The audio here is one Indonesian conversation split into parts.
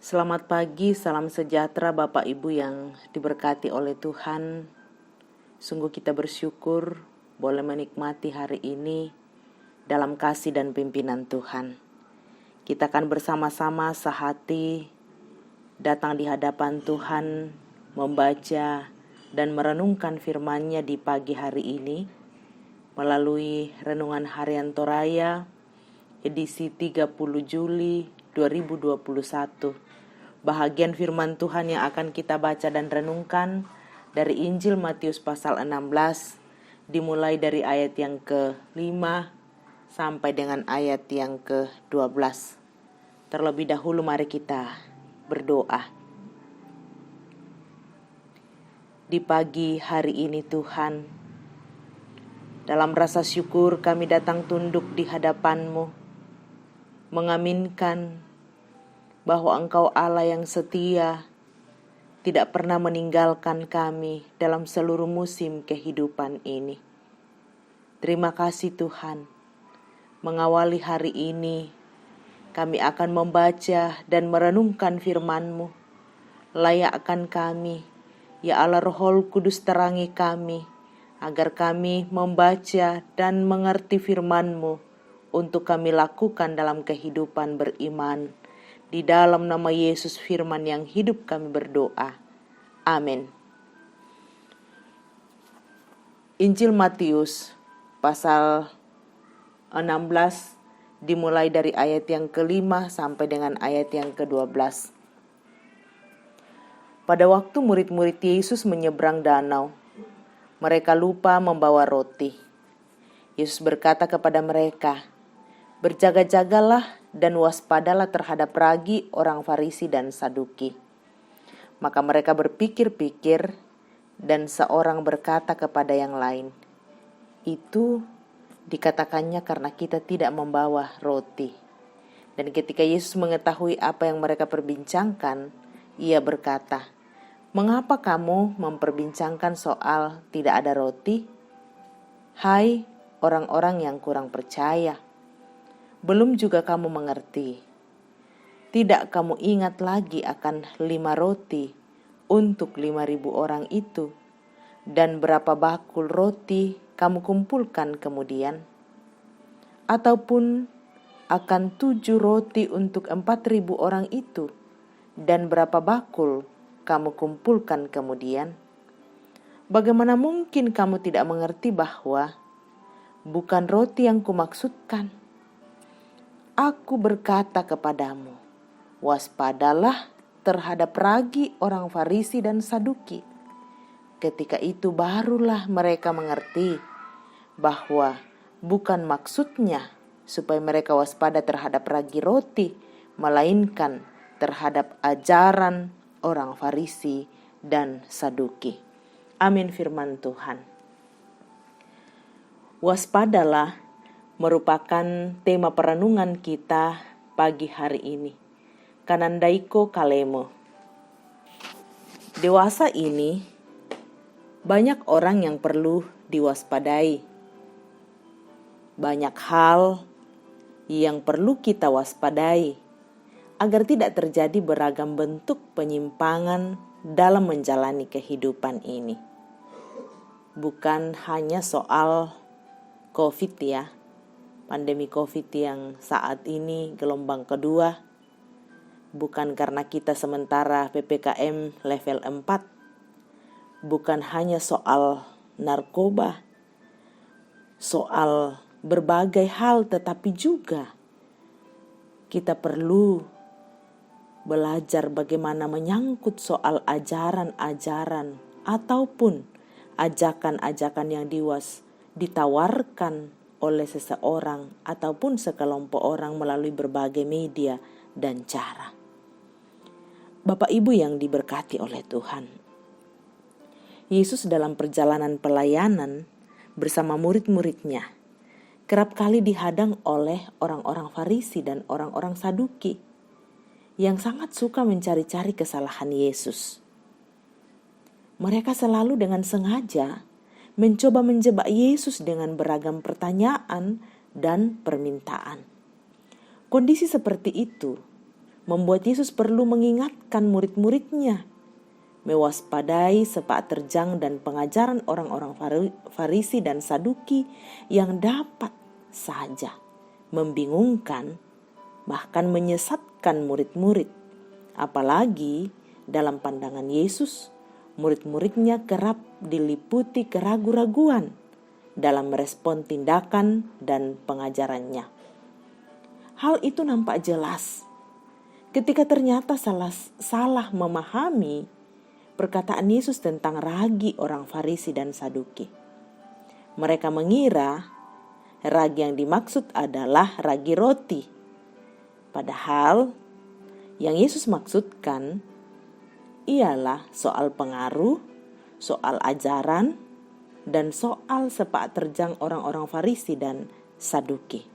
Selamat pagi, salam sejahtera Bapak Ibu yang diberkati oleh Tuhan. Sungguh kita bersyukur boleh menikmati hari ini dalam kasih dan pimpinan Tuhan. Kita akan bersama-sama sehati datang di hadapan Tuhan, membaca dan merenungkan firman-Nya di pagi hari ini melalui Renungan Harian Toraya edisi 30 Juli 2021. Bahagian firman Tuhan yang akan kita baca dan renungkan dari Injil Matius pasal 16, dimulai dari ayat yang ke-5 sampai dengan ayat yang ke-12. Terlebih dahulu mari kita berdoa. Di pagi hari ini Tuhan, dalam rasa syukur kami datang tunduk di hadapan-Mu, mengaminkan bahwa Engkau Allah yang setia, tidak pernah meninggalkan kami dalam seluruh musim kehidupan ini. Terima kasih Tuhan, mengawali hari ini kami akan membaca dan merenungkan firman-Mu. Layakkan kami, ya Allah Roh Kudus terangi kami, agar kami membaca dan mengerti firman-Mu untuk kami lakukan dalam kehidupan beriman. Di dalam nama Yesus firman yang hidup kami berdoa. Amin. Injil Matius pasal 16 dimulai dari ayat yang ke-5 sampai dengan ayat yang ke-12. Pada waktu murid-murid Yesus menyeberang danau, mereka lupa membawa roti. Yesus berkata kepada mereka, "Berjaga-jagalah dan waspadalah terhadap ragi orang Farisi dan Saduki." Maka mereka berpikir-pikir dan seorang berkata kepada yang lain, "Itu dikatakannya karena kita tidak membawa roti." Dan ketika Yesus mengetahui apa yang mereka perbincangkan, ia berkata, "Mengapa kamu memperbincangkan soal tidak ada roti? Hai orang-orang yang kurang percaya. Belum juga kamu mengerti? Tidak kamu ingat lagi akan 5 roti untuk 5.000 orang itu, dan berapa bakul roti kamu kumpulkan kemudian? Ataupun akan 7 roti untuk 4.000 orang itu, dan berapa bakul kamu kumpulkan kemudian? Bagaimana mungkin kamu tidak mengerti bahwa bukan roti yang kumaksudkan? Aku berkata kepadamu, waspadalah terhadap ragi orang Farisi dan Saduki." Ketika itu barulah mereka mengerti bahwa bukan maksudnya supaya mereka waspada terhadap ragi roti, melainkan terhadap ajaran orang Farisi dan Saduki. Amin firman Tuhan. Waspadalah merupakan tema perenungan kita pagi hari ini. Kanandaiko kalemo. Dewasa ini banyak orang yang perlu diwaspadai. Banyak hal yang perlu kita waspadai agar tidak terjadi beragam bentuk penyimpangan dalam menjalani kehidupan ini. Bukan hanya soal COVID ya, pandemi COVID yang saat ini gelombang kedua, bukan karena kita sementara PPKM level 4, bukan hanya soal narkoba, soal berbagai hal, tetapi juga kita perlu belajar bagaimana menyangkut soal ajaran-ajaran ataupun ajakan-ajakan yang ditawarkan oleh seseorang ataupun sekelompok orang melalui berbagai media dan cara. Bapak Ibu yang diberkati oleh Tuhan, Yesus dalam perjalanan pelayanan bersama murid-muridnya kerap kali dihadang oleh orang-orang Farisi dan orang-orang Saduki yang sangat suka mencari-cari kesalahan Yesus. Mereka selalu dengan sengaja mencoba menjebak Yesus dengan beragam pertanyaan dan permintaan. Kondisi seperti itu membuat Yesus perlu mengingatkan murid-muridnya mewaspadai sepak terjang dan pengajaran orang-orang Farisi dan Saduki yang dapat saja membingungkan, bahkan menyesatkan murid-murid. Apalagi dalam pandangan Yesus, murid-muridnya kerap diliputi keraguan-raguan dalam merespon tindakan dan pengajarannya. Hal itu nampak jelas ketika ternyata salah memahami perkataan Yesus tentang ragi orang Farisi dan Saduki. Mereka mengira ragi yang dimaksud adalah ragi roti. Padahal yang Yesus maksudkan ialah soal pengaruh, soal ajaran, dan soal sepak terjang orang-orang Farisi dan Saduki.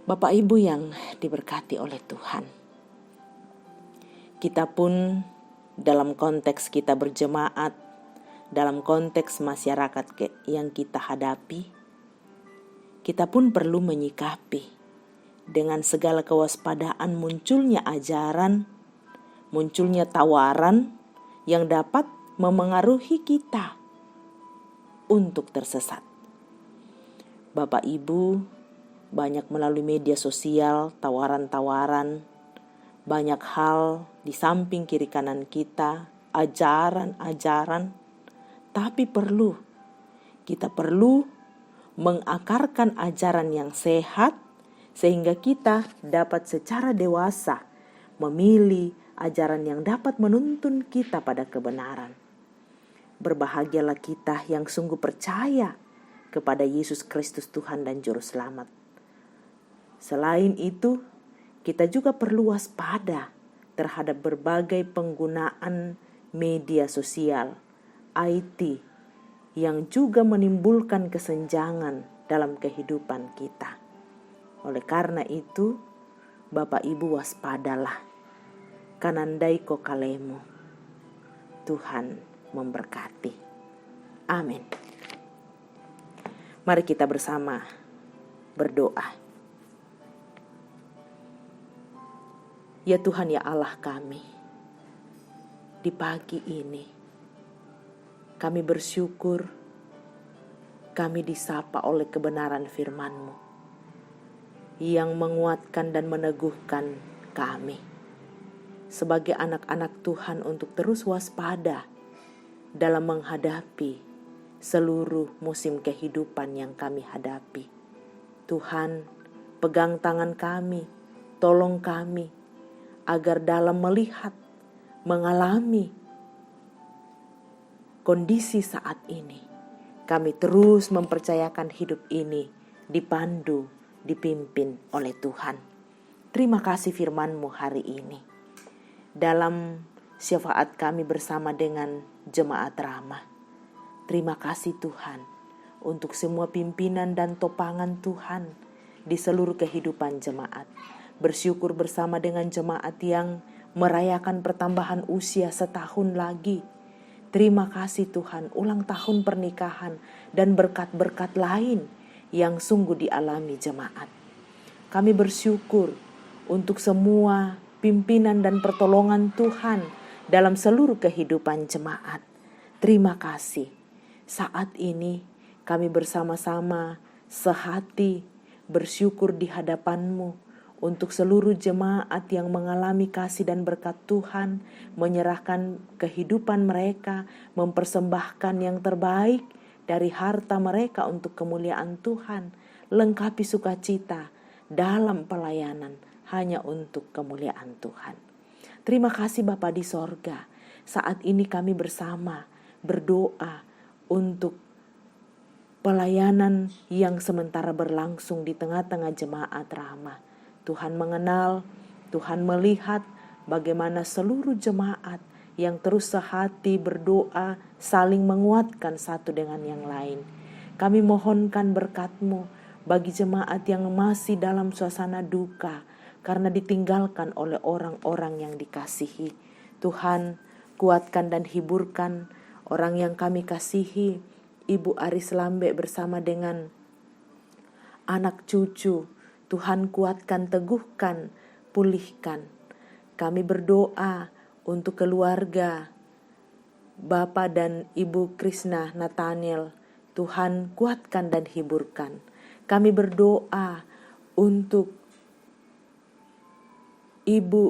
Bapak Ibu yang diberkati oleh Tuhan, kita pun dalam konteks kita berjemaat, dalam konteks masyarakat yang kita hadapi, kita pun perlu menyikapi dengan segala kewaspadaan munculnya ajaran, munculnya tawaran yang dapat memengaruhi kita untuk tersesat. Bapak Ibu, banyak melalui media sosial, tawaran-tawaran, banyak hal di samping kiri kanan kita, ajaran-ajaran, tapi kita perlu mengakarkan ajaran yang sehat sehingga kita dapat secara dewasa memilih ajaran yang dapat menuntun kita pada kebenaran. Berbahagialah kita yang sungguh percaya kepada Yesus Kristus Tuhan dan Juru Selamat. Selain itu, kita juga perlu waspada terhadap berbagai penggunaan media sosial, IT, yang juga menimbulkan kesenjangan dalam kehidupan kita. Oleh karena itu, Bapak Ibu waspadalah. Kanandaiko kalemu. Tuhan memberkati. Amin. Mari kita bersama berdoa. Ya Tuhan, ya Allah kami, di pagi ini kami bersyukur kami disapa oleh kebenaran firman-Mu yang menguatkan dan meneguhkan kami sebagai anak-anak Tuhan untuk terus waspada dalam menghadapi seluruh musim kehidupan yang kami hadapi. Tuhan, pegang tangan kami, tolong kami agar dalam melihat, mengalami kondisi saat ini, kami terus mempercayakan hidup ini dipandu, dipimpin oleh Tuhan. Terima kasih firman-Mu hari ini. Dalam syafaat kami bersama dengan jemaat Ramah, terima kasih Tuhan untuk semua pimpinan dan topangan Tuhan di seluruh kehidupan jemaat. Bersyukur bersama dengan jemaat yang merayakan pertambahan usia setahun lagi. Terima kasih Tuhan, ulang tahun pernikahan dan berkat-berkat lain yang sungguh dialami jemaat. Kami bersyukur untuk semua pimpinan dan pertolongan Tuhan dalam seluruh kehidupan jemaat. Terima kasih. Saat ini kami bersama-sama sehati bersyukur di hadapan-Mu untuk seluruh jemaat yang mengalami kasih dan berkat Tuhan, menyerahkan kehidupan mereka, mempersembahkan yang terbaik dari harta mereka untuk kemuliaan Tuhan, lengkapi sukacita dalam pelayanan hanya untuk kemuliaan Tuhan. Terima kasih Bapa di sorga, saat ini kami bersama berdoa untuk pelayanan yang sementara berlangsung di tengah-tengah jemaat Ramah. Tuhan mengenal, Tuhan melihat bagaimana seluruh jemaat yang terus sehati berdoa saling menguatkan satu dengan yang lain. Kami mohonkan berkat-Mu bagi jemaat yang masih dalam suasana duka karena ditinggalkan oleh orang-orang yang dikasihi. Tuhan, kuatkan dan hiburkan orang yang kami kasihi, Ibu Aris Lambe bersama dengan anak cucu. Tuhan kuatkan, teguhkan pulihkan. Kami berdoa untuk keluarga Bapak dan Ibu Krishna Nathaniel. Tuhan kuatkan dan hiburkan. Kami berdoa untuk Ibu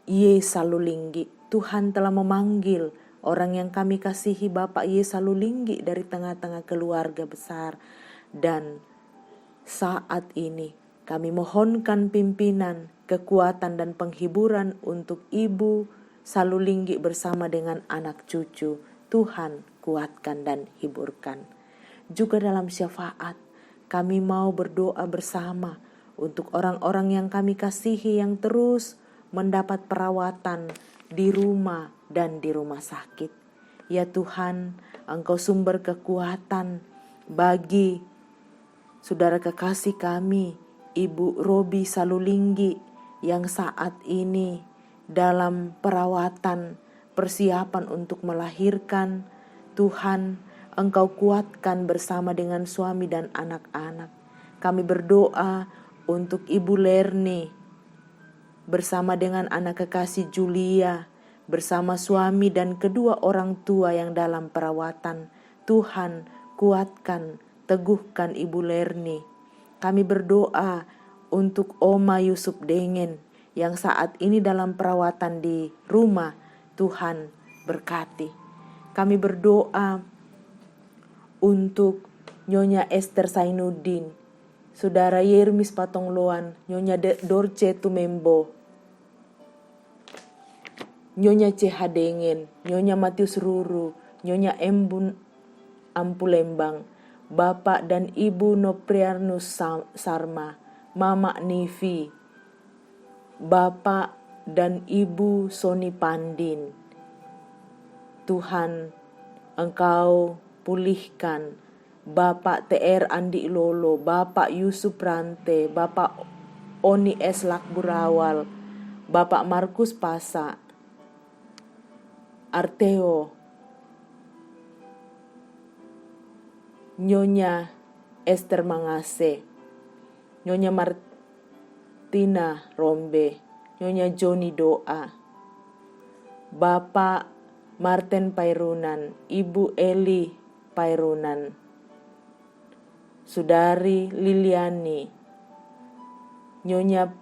Ye Salulinggi. Tuhan telah memanggil orang yang kami kasihi, Bapak Ye Salulinggi, dari tengah-tengah keluarga besar. Dan saat ini kami mohonkan pimpinan, kekuatan dan penghiburan untuk Ibu Salulinggi bersama dengan anak cucu. Tuhan kuatkan dan hiburkan. Juga dalam syafaat kami mau berdoa bersama untuk orang-orang yang kami kasihi yang terus mendapat perawatan di rumah dan di rumah sakit. Ya Tuhan, Engkau sumber kekuatan bagi saudara kekasih kami, Ibu Robi Salulinggi, yang saat ini dalam perawatan persiapan untuk melahirkan. Tuhan, Engkau kuatkan bersama dengan suami dan anak-anak. Kami berdoa untuk Ibu Lerni bersama dengan anak kekasih Julia, bersama suami dan kedua orang tua yang dalam perawatan. Tuhan, kuatkan, teguhkan Ibu Lerni. Kami berdoa untuk Oma Yusuf Dengen yang saat ini dalam perawatan di rumah. Tuhan, berkati. Kami berdoa untuk Nyonya Esther Sainuddin, Saudara Yermis Patongloan, Nyonya Dorce Tumembo, Nyonya CH Dengen, Nyonya Matius Ruru, Nyonya Embun Ampulembang, Bapak dan Ibu Noprianus Sarma, Mama Nivi, Bapak dan Ibu Soni Pandin. Tuhan, Engkau pulihkan Bapak TR Andi Lolo, Bapak Yusuf Rante, Bapak Oni S. Lakburawal, Bapak Markus Pasa, Arteo, Nyonya Esther Mangase, Nyonya Martina Rombe, Nyonya Joni Doa, Bapak Martin Pairunan, Ibu Eli Pairunan, Sudari Liliani, Nyonya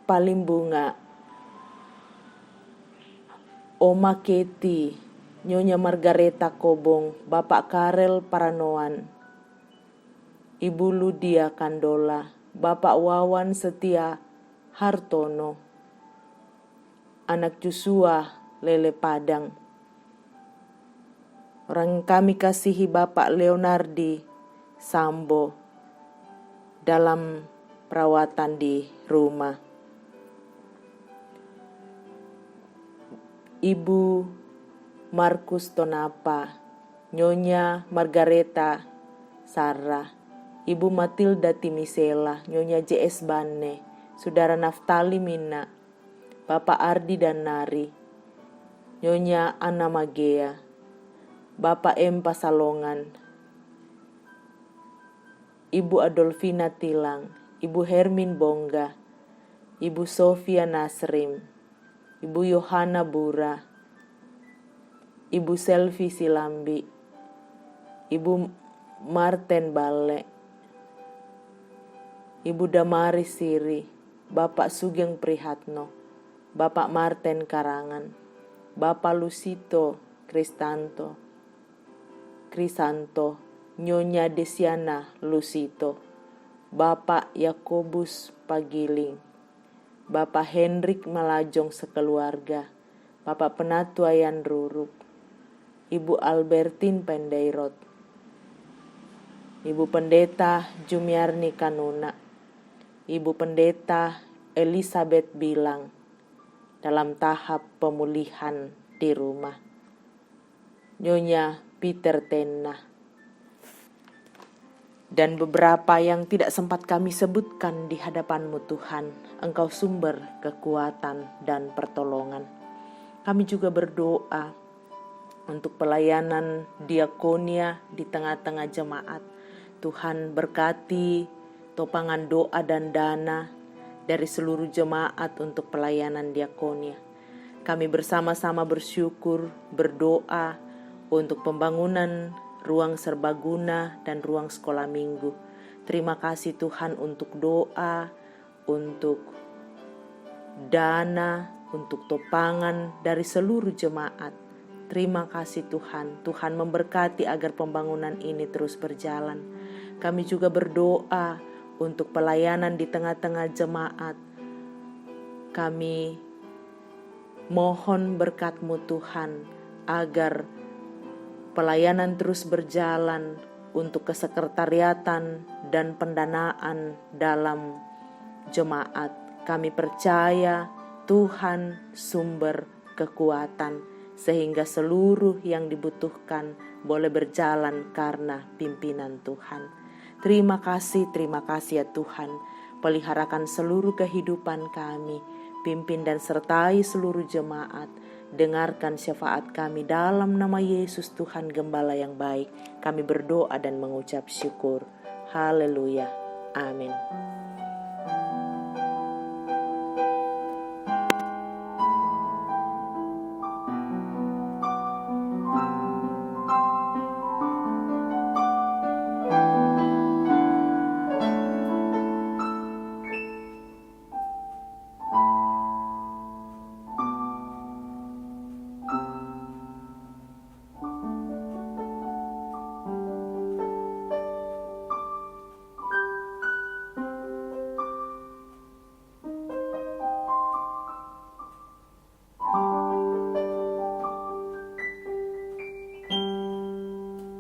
Palimbunga, Oma Keti, Nyonya Margareta Kobong, Bapak Karel Paranoan, Ibu Ludia Kandola, Bapak Wawan Setia Hartono, Anak Joshua Lele Padang, orang kami kasihi Bapak Leonardi Sambo dalam perawatan di rumah. Ibu Markus Tonapa, Nyonya Margareta Sarah, Ibu Matilda Timisela, Nyonya JS Bane, Saudara Naftali Mina, Bapak Ardi dan Nari, Nyonya Anna Magea, Bapak M. Pasalongan, Ibu Adolfina Tilang, Ibu Hermin Bongga, Ibu Sofia Nasrim, Ibu Yohana Bura, Ibu Selvi Silambi, Ibu Marten Bale, Ibu Damaris Siri, Bapak Sugeng Prihatno, Bapak Marten Karangan, Bapak Lusito Krisanto, Nyonya Desiana Lusito, Bapak Yakobus Pagiling, Bapak Hendrik Malajong sekeluarga, Bapak Penatua Yan Ruruk, Ibu Albertine Pendeirot, Ibu Pendeta Jumiarni Kanuna, Ibu Pendeta Elizabeth Bilang dalam tahap pemulihan di rumah, Nyonya Peter Tenna, dan beberapa yang tidak sempat kami sebutkan di hadapan-Mu Tuhan. Engkau sumber kekuatan dan pertolongan. Kami juga berdoa untuk pelayanan diakonia di tengah-tengah jemaat. Tuhan berkati topangan doa dan dana dari seluruh jemaat untuk pelayanan diakonia. Kami bersama-sama bersyukur, berdoa untuk pembangunan ruang serbaguna dan ruang sekolah minggu. Terima kasih Tuhan untuk doa, untuk dana, untuk topangan dari seluruh jemaat. Terima kasih Tuhan. Tuhan memberkati agar pembangunan ini terus berjalan. Kami juga berdoa untuk pelayanan di tengah-tengah jemaat. Kami mohon berkat-Mu Tuhan agar pelayanan terus berjalan untuk kesekretariatan dan pendanaan dalam jemaat. Kami percaya Tuhan sumber kekuatan, sehingga seluruh yang dibutuhkan boleh berjalan karena pimpinan Tuhan. Terima kasih ya Tuhan. Peliharakan seluruh kehidupan kami, pimpin dan sertai seluruh jemaat. Dengarkan syafaat kami dalam nama Yesus Tuhan Gembala yang baik. Kami berdoa dan mengucap syukur. Haleluya. Amin.